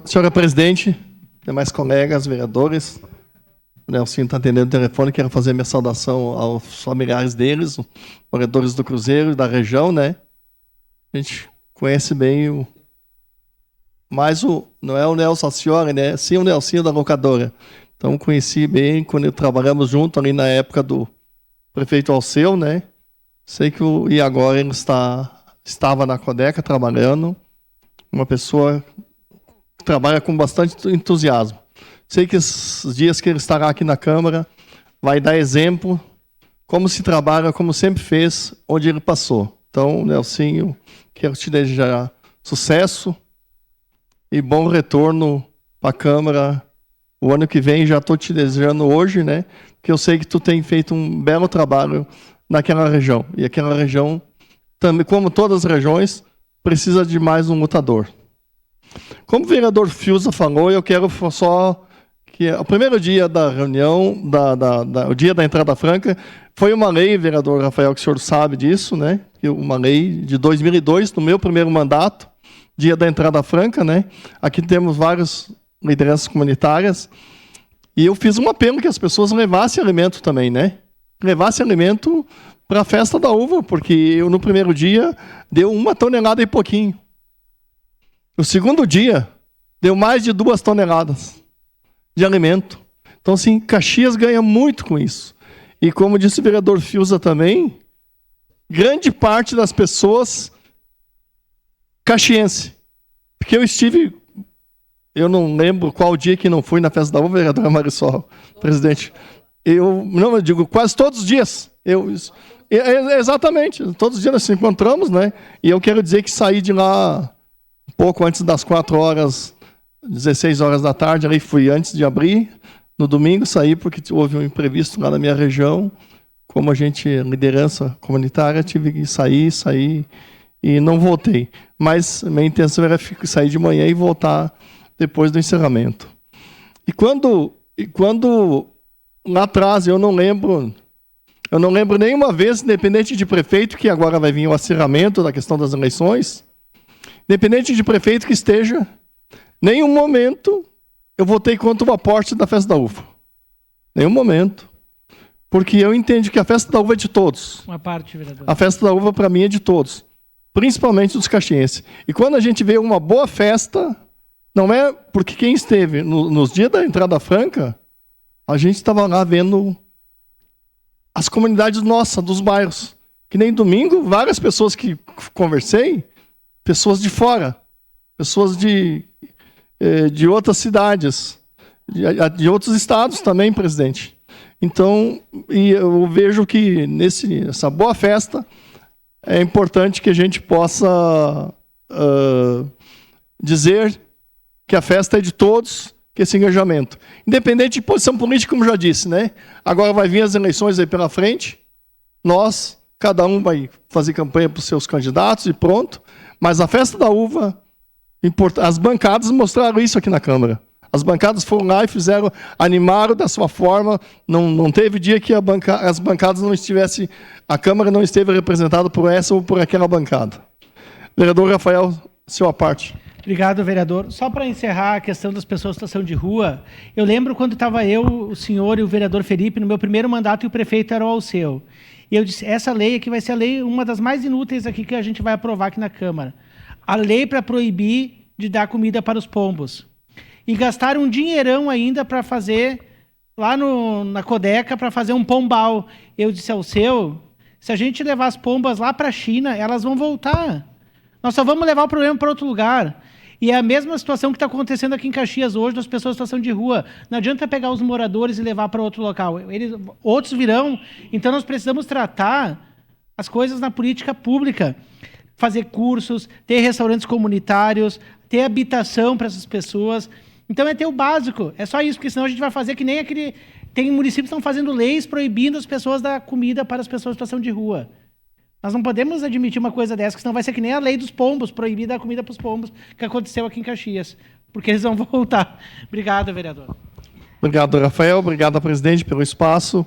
Senhora presidente, demais colegas, vereadores, o Nelsinho está atendendo o telefone, quero fazer minha saudação aos familiares deles, os moradores do Cruzeiro e da região, né? A gente conhece bem não é o Nelson, a senhora, né? Sim, o Nelsinho da locadora. Então, conheci bem quando trabalhamos junto ali na época do prefeito Alceu, né? Sei que e agora ele estava na Codeca trabalhando, uma pessoa que trabalha com bastante entusiasmo. Sei que esses dias que ele estará aqui na Câmara vai dar exemplo como se trabalha, como sempre fez, onde ele passou. Então, Nelsinho, quero te desejar sucesso e bom retorno para a Câmara. O ano que vem já estou te desejando hoje, né? Porque eu sei que tu tem feito um belo trabalho naquela região. E aquela região, também, como todas as regiões, precisa de mais um lutador. Como o vereador Fiuza falou, eu quero só que o primeiro dia da reunião, o dia da entrada franca, foi uma lei, vereador Rafael, que o senhor sabe disso, né? Uma lei de 2002, no meu primeiro mandato, dia da entrada franca, né? Aqui temos várias lideranças comunitárias, e eu fiz um apelo que as pessoas levassem alimento também, né? Levassem alimento para a festa da uva, porque eu no primeiro dia deu 1 tonelada e pouquinho. No segundo dia, deu mais de 2 toneladas de alimento. Então, assim, Caxias ganha muito com isso. E como disse o vereador Fiuza também, grande parte das pessoas caxiense. Porque eu não lembro qual dia que não fui na festa da uva, vereadora Marisol, presidente. Eu digo quase todos os dias. Exatamente, todos os dias nós nos encontramos, né? E eu quero dizer que saí de lá um pouco antes das 4 horas, 16 horas da tarde, ali fui antes de abrir. No domingo saí porque houve um imprevisto lá na minha região. Como a gente, liderança comunitária, tive que sair e não voltei. Mas minha intenção era sair de manhã e voltar depois do encerramento. E quando lá atrás, eu não lembro nenhuma vez, independente de prefeito, que agora vai vir o acirramento da questão das eleições, independente de prefeito que esteja, nenhum momento eu votei contra o aporte da festa da uva. Nenhum momento. Porque eu entendo que a festa da uva é de todos. Uma parte, vereador. A festa da uva, para mim, é de todos. Principalmente dos caxienses. E quando a gente vê uma boa festa, não é porque quem esteve nos dias da entrada franca, a gente estava lá vendo as comunidades nossas, dos bairros. Que nem domingo, várias pessoas que conversei, pessoas de fora, pessoas de outras cidades, de outros estados também, presidente. Então, eu vejo que nessa boa festa é importante que a gente possa dizer que a festa é de todos, que esse engajamento. Independente de posição política, como já disse, né? Agora vai vir as eleições aí pela frente, cada um vai fazer campanha para os seus candidatos e pronto, mas a festa da uva, as bancadas mostraram isso aqui na Câmara. As bancadas foram lá e animaram da sua forma. Não teve dia que as bancadas não estivessem, a Câmara não esteve representada por essa ou por aquela bancada. Vereador Rafael, sua parte. Obrigado, vereador. Só para encerrar a questão das pessoas em situação de rua, eu lembro quando estava eu, o senhor e o vereador Felipe, no meu primeiro mandato, e o prefeito era o Alceu. E eu disse, essa lei aqui vai ser a lei, uma das mais inúteis aqui que a gente vai aprovar aqui na Câmara. A lei para proibir de dar comida para os pombos. E gastaram um dinheirão ainda para fazer, lá na Codeca, para fazer um pombal. Eu disse ao Alceu, se a gente levar as pombas lá para a China, elas vão voltar. Nós só vamos levar o problema para outro lugar. E é a mesma situação que está acontecendo aqui em Caxias hoje, das pessoas em situação de rua. Não adianta pegar os moradores e levar para outro local. Outros virão. Então, nós precisamos tratar as coisas na política pública. Fazer cursos, ter restaurantes comunitários, ter habitação para essas pessoas. Então, é ter o básico. É só isso, porque senão a gente vai fazer que nem aquele... Tem municípios que estão fazendo leis proibindo as pessoas dar comida para as pessoas em situação de rua. Nós não podemos admitir uma coisa dessa, que senão vai ser que nem a lei dos pombos, proibir dar comida para os pombos, que aconteceu aqui em Caxias, porque eles vão voltar. Obrigado, vereador. Obrigado, Rafael. Obrigado, presidente, pelo espaço.